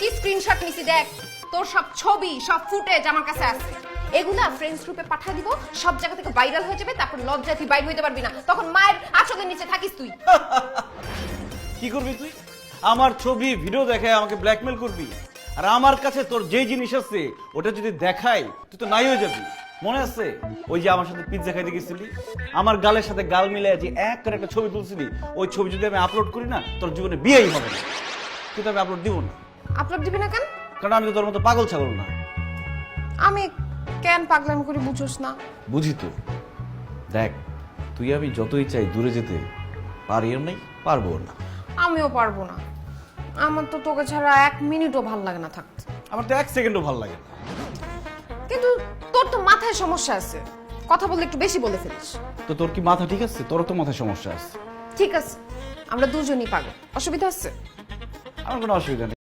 কি স্ক্রিনশট নিছি দেখ, তোর সব ছবি সব ফুটেজ আমার কাছে আছে। এগুলা ফ্রেন্ডস গ্রুপে পাঠিয়ে দিব, সব জায়গা থেকে ভাইরাল হয়ে যাবে, তারপর লজ্জায় তুই বাইর হইতে পারবি না, তখন মায়ের আঁচলের নিচে থাকিস তুই। কি করবি তুই? আমার ছবি ভিডিও দেখায় আমাকে ব্ল্যাকমেল করবি? আর আমার কাছে তোর যে জিনিস আছে ওটা যদি দেখাই তুই তো নাই হয়ে যাবি। মনে আছে ওই যে আমার সাথে পিৎজা খাইতে গেছিলি, আমার গালের সাথে গাল মিলে যে এক করে একটা ছবি তুলছিলি, ওই ছবি যদি আমি আপলোড করি না তোর জীবনে বিয়েই হবে না। কিন্তু আমি আপলোড দিব না। আপলোড দিবি না কেন? কারণ আমি তো তোর মতো পাগল ছাগল না। আমি কেন পাগলামি করি বুঝোস না? বুঝি তো। দেখ, তুই আমি যতই চাই দূরে যেতে, পারিও নাই, পারবো না। আমিও পারবো না, আমার তো তোকে ছাড়া এক মিনিটও ভাল লাগে না থাকতে। আমার তো এক সেকেন্ডও ভালো লাগে না। কিন্তু তোর তো মাথায় সমস্যা আছে, কথা বললে একটু বেশি বলে ফেলিস। তো তোর কি মাথা ঠিক আছে? তোর তো মাথায় সমস্যা আছে। ঠিক আছে, আমরা দুজনই পাগল, অসুবিধা আছে? আমার কোনো অসুবিধা নেই।